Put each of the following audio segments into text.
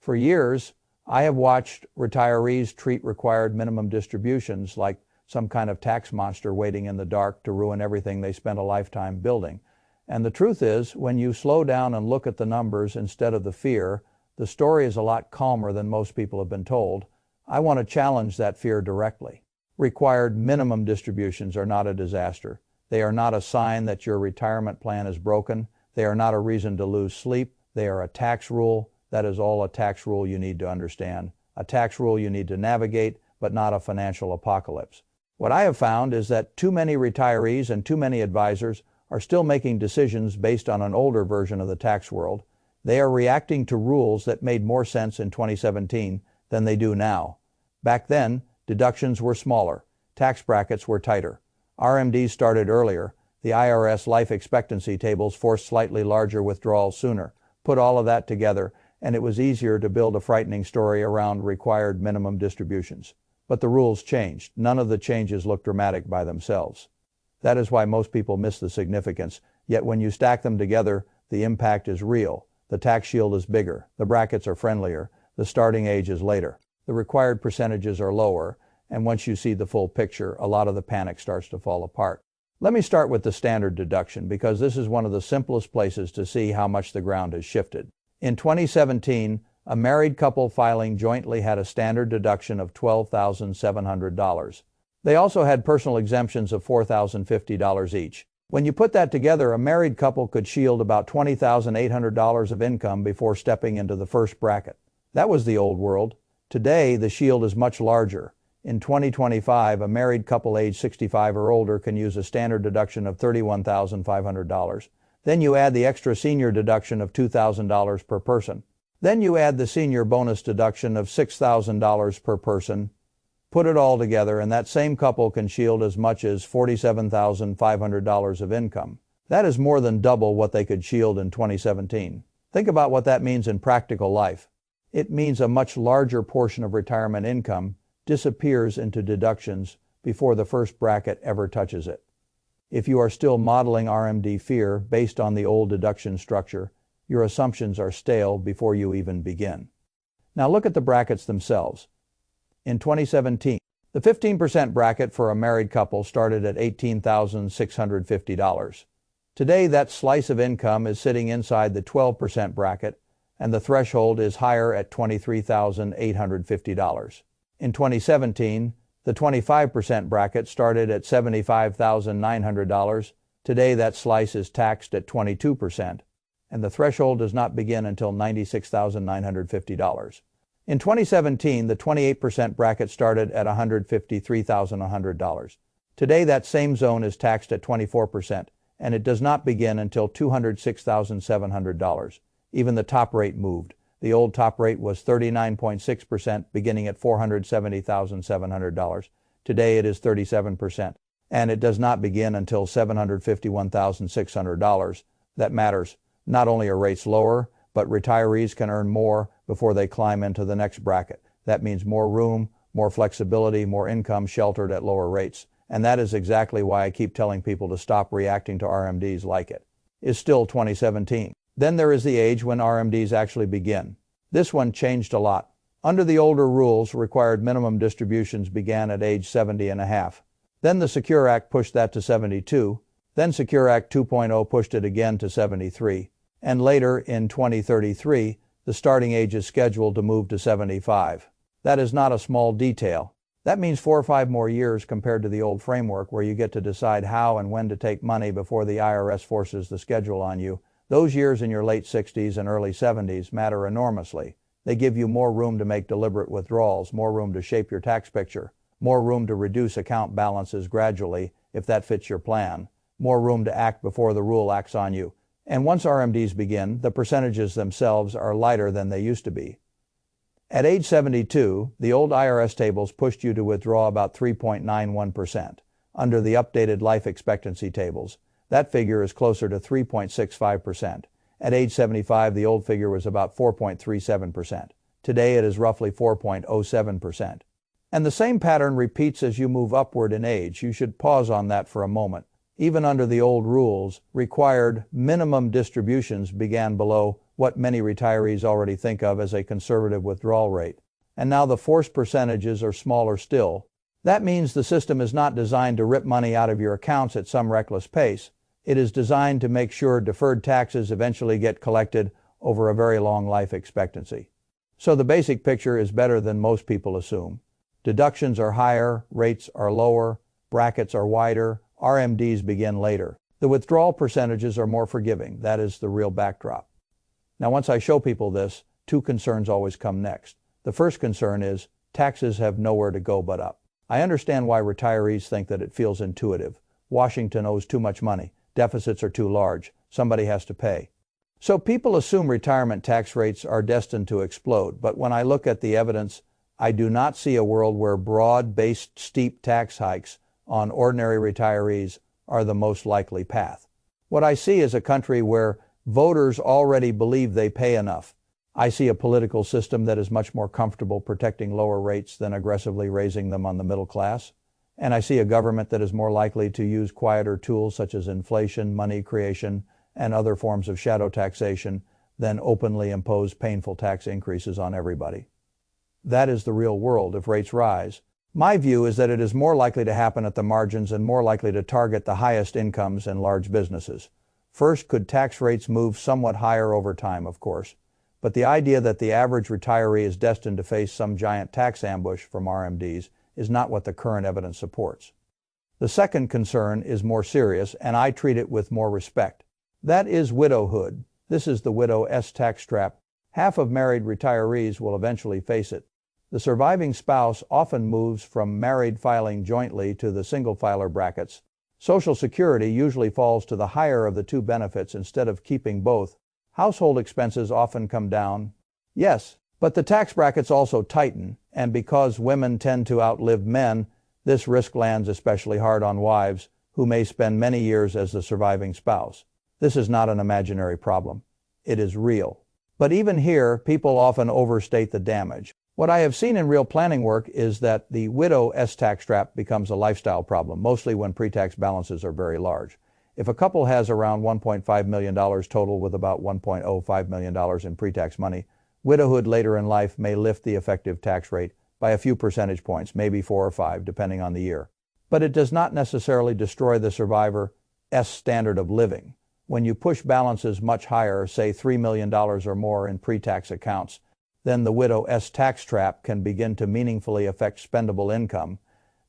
For years, I have watched retirees treat required minimum distributions like some kind of tax monster waiting in the dark to ruin everything they spent a lifetime building. And the truth is, when you slow down and look at the numbers instead of the fear, the story is a lot calmer than most people have been told. I want to challenge that fear directly. Required minimum distributions are not a disaster. They are not a sign that your retirement plan is broken. They are not a reason to lose sleep. They are a tax rule. That is all a tax rule you need to understand. A tax rule you need to navigate, but not a financial apocalypse. What I have found is that too many retirees and too many advisors are still making decisions based on an older version of the tax world. They are reacting to rules that made more sense in 2017 than they do now. Back then, deductions were smaller. Tax brackets were tighter. RMDs started earlier. The IRS life expectancy tables forced slightly larger withdrawals sooner. Put all of that together, and it was easier to build a frightening story around required minimum distributions. But the rules changed. None of the changes look dramatic by themselves. That is why most people miss the significance. Yet when you stack them together, the impact is real. The tax shield is bigger. The brackets are friendlier. The starting age is later. The required percentages are lower. And once you see the full picture, a lot of the panic starts to fall apart. Let me start with the standard deduction, because this is one of the simplest places to see how much the ground has shifted. In 2017, a married couple filing jointly had a standard deduction of $12,700. They also had personal exemptions of $4,050 each. When you put that together, a married couple could shield about $20,800 of income before stepping into the first bracket. That was the old world. Today, the shield is much larger. In 2025, a married couple age 65 or older can use a standard deduction of $31,500. Then you add the extra senior deduction of $2,000 per person. Then you add the senior bonus deduction of $6,000 per person. Put it all together, and that same couple can shield as much as $47,500 of income. That is more than double what they could shield in 2017. Think about what that means in practical life. It means a much larger portion of retirement income disappears into deductions before the first bracket ever touches it. If you are still modeling RMD fear based on the old deduction structure, your assumptions are stale before you even begin. Now look at the brackets themselves. In 2017, the 15% bracket for a married couple started at $18,650. Today, that slice of income is sitting inside the 12% bracket, and the threshold is higher at $23,850. In 2017, the 25% bracket started at $75,900. Today, that slice is taxed at 22%, and the threshold does not begin until $96,950. In 2017, the 28% bracket started at $153,100. Today, that same zone is taxed at 24%, and it does not begin until $206,700. Even the top rate moved. The old top rate was 39.6%, beginning at $470,700. Today, it is 37%, and it does not begin until $751,600. That matters. Not only are rates lower, but retirees can earn more before they climb into the next bracket. That means more room, more flexibility, more income sheltered at lower rates. And that is exactly why I keep telling people to stop reacting to RMDs like it. It's still 2017. Then there is the age when RMDs actually begin. This one changed a lot. Under the older rules, required minimum distributions began at age 70 and a half. Then the Secure Act pushed that to 72. Then Secure Act 2.0 pushed it again to 73. And later, in 2033, the starting age is scheduled to move to 75. That is not a small detail. That means 4 or 5 more years compared to the old framework where you get to decide how and when to take money before the IRS forces the schedule on you. Those years in your late 60s and early 70s matter enormously. They give you more room to make deliberate withdrawals, more room to shape your tax picture, more room to reduce account balances gradually if that fits your plan, more room to act before the rule acts on you. And once RMDs begin, the percentages themselves are lighter than they used to be. At age 72, the old IRS tables pushed you to withdraw about 3.91%. Under the updated life expectancy tables, that figure is closer to 3.65%. At age 75, the old figure was about 4.37%. Today, it is roughly 4.07%. And the same pattern repeats as you move upward in age. You should pause on that for a moment. Even under the old rules, required minimum distributions began below what many retirees already think of as a conservative withdrawal rate. And now the forced percentages are smaller still. That means the system is not designed to rip money out of your accounts at some reckless pace. It is designed to make sure deferred taxes eventually get collected over a very long life expectancy. So the basic picture is better than most people assume. Deductions are higher, rates are lower, brackets are wider, RMDs begin later. The withdrawal percentages are more forgiving. That is the real backdrop. Now, once I show people this, two concerns always come next. The first concern is taxes have nowhere to go but up. I understand why retirees think that it feels intuitive. Washington owes too much money. Deficits are too large. Somebody has to pay. So people assume retirement tax rates are destined to explode. But when I look at the evidence, I do not see a world where broad-based steep tax hikes on ordinary retirees are the most likely path. What I see is a country where voters already believe they pay enough. I see a political system that is much more comfortable protecting lower rates than aggressively raising them on the middle class. And I see a government that is more likely to use quieter tools such as inflation, money creation, and other forms of shadow taxation than openly impose painful tax increases on everybody. That is the real world if rates rise. My view is that it is more likely to happen at the margins and more likely to target the highest incomes and large businesses. First, could tax rates move somewhat higher over time, of course. But the idea that the average retiree is destined to face some giant tax ambush from RMDs is not what the current evidence supports. The second concern is more serious, and I treat it with more respect. That is widowhood. This is the widow S tax trap. Half of married retirees will eventually face it. The surviving spouse often moves from married filing jointly to the single filer brackets. Social Security usually falls to the higher of the two benefits instead of keeping both. Household expenses often come down. Yes, but the tax brackets also tighten, and because women tend to outlive men, this risk lands especially hard on wives, who may spend many years as the surviving spouse. This is not an imaginary problem. It is real. But even here, people often overstate the damage. What I have seen in real planning work is that the widow S tax trap becomes a lifestyle problem, mostly when pre-tax balances are very large. If a couple has around $1.5 million total with about $1.05 million in pre-tax money, widowhood later in life may lift the effective tax rate by a few percentage points, maybe 4 or 5, depending on the year. But it does not necessarily destroy the survivor's standard of living. When you push balances much higher, say $3 million or more in pre-tax accounts, then the widow S tax trap can begin to meaningfully affect spendable income.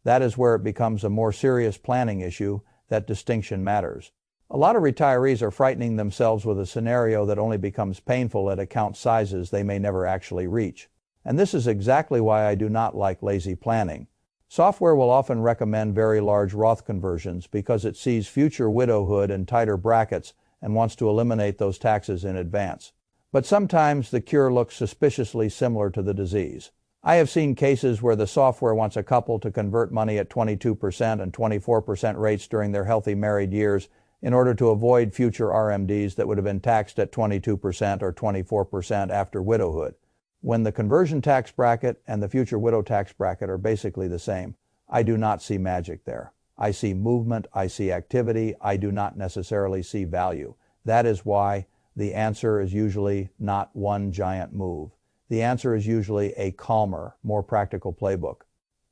That is where it becomes a more serious planning issue. That distinction matters. A lot of retirees are frightening themselves with a scenario that only becomes painful at account sizes they may never actually reach. And this is exactly why I do not like lazy planning. Software will often recommend very large Roth conversions because it sees future widowhood and tighter brackets and wants to eliminate those taxes in advance. But sometimes the cure looks suspiciously similar to the disease. I have seen cases where the software wants a couple to convert money at 22% and 24% rates during their healthy married years in order to avoid future RMDs that would have been taxed at 22% or 24% after widowhood. When the conversion tax bracket and the future widow tax bracket are basically the same, I do not see magic there. I see movement, I see activity, I do not necessarily see value. That is why the answer is usually not one giant move. The answer is usually a calmer, more practical playbook.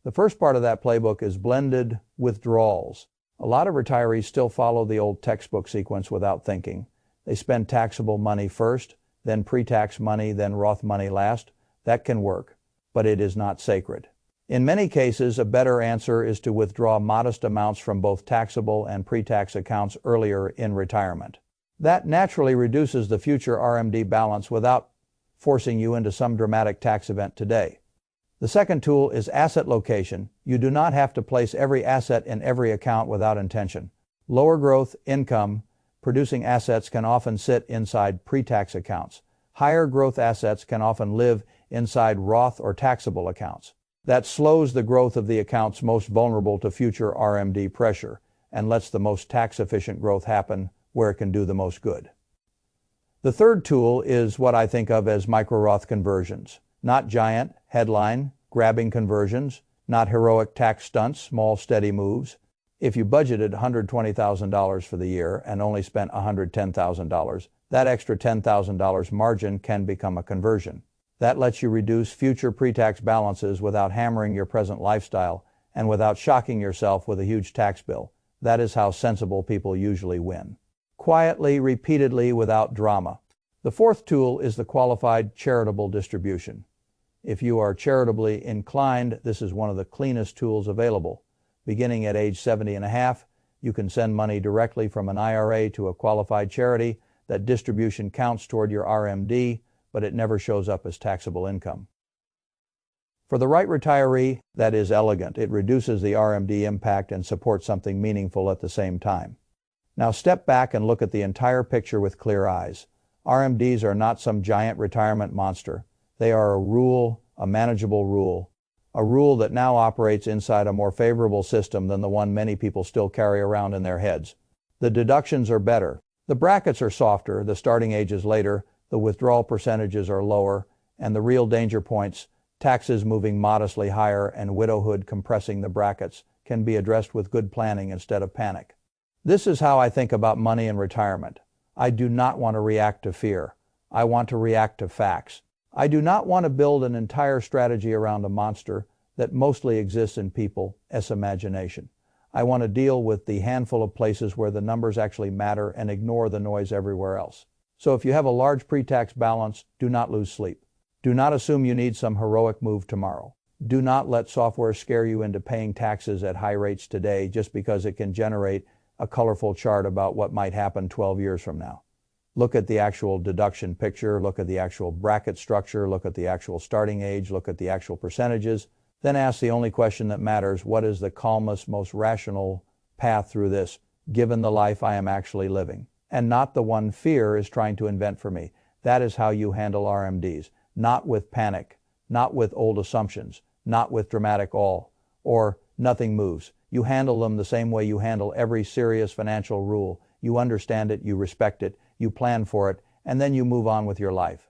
The first part of that playbook is blended withdrawals. A lot of retirees still follow the old textbook sequence without thinking. They spend taxable money first, then pre-tax money, then Roth money last. That can work, but it is not sacred. In many cases, a better answer is to withdraw modest amounts from both taxable and pre-tax accounts earlier in retirement. That naturally reduces the future RMD balance without forcing you into some dramatic tax event today. The second tool is asset location. You do not have to place every asset in every account without intention. Lower growth, income producing assets can often sit inside pre-tax accounts. Higher growth assets can often live inside Roth or taxable accounts. That slows the growth of the accounts most vulnerable to future RMD pressure and lets the most tax-efficient growth happen where it can do the most good. The third tool is what I think of as micro-Roth conversions. Not giant, headline, grabbing conversions, not heroic tax stunts, small, steady moves. If you budgeted $120,000 for the year and only spent $110,000, that extra $10,000 margin can become a conversion. That lets you reduce future pre-tax balances without hammering your present lifestyle and without shocking yourself with a huge tax bill. That is how sensible people usually win. Quietly, repeatedly, without drama. The fourth tool is the qualified charitable distribution. If you are charitably inclined, this is one of the cleanest tools available. Beginning at age 70 and a half, you can send money directly from an IRA to a qualified charity. That distribution counts toward your RMD, but it never shows up as taxable income. For the right retiree, that is elegant. It reduces the RMD impact and supports something meaningful at the same time. Now step back and look at the entire picture with clear eyes. RMDs are not some giant retirement monster. They are a rule, a manageable rule, a rule that now operates inside a more favorable system than the one many people still carry around in their heads. The deductions are better. The brackets are softer, the starting age is later, the withdrawal percentages are lower, and the real danger points, taxes moving modestly higher and widowhood compressing the brackets, can be addressed with good planning instead of panic. This is how I think about money in retirement. I do not want to react to fear. I want to react to facts. I do not want to build an entire strategy around a monster that mostly exists in people's imagination. I want to deal with the handful of places where the numbers actually matter and ignore the noise everywhere else. So if you have a large pre-tax balance, do not lose sleep. Do not assume you need some heroic move tomorrow. Do not let software scare you into paying taxes at high rates today just because it can generate a colorful chart about what might happen 12 years from now. Look at the actual deduction picture, look at the actual bracket structure, look at the actual starting age, look at the actual percentages. Then ask the only question that matters: what is the calmest, most rational path through this, given the life I am actually living? And not the one fear is trying to invent for me. That is how you handle RMDs. Not with panic, not with old assumptions, not with dramatic awe, or nothing moves. You handle them the same way you handle every serious financial rule. You understand it, you respect it, you plan for it, and then you move on with your life.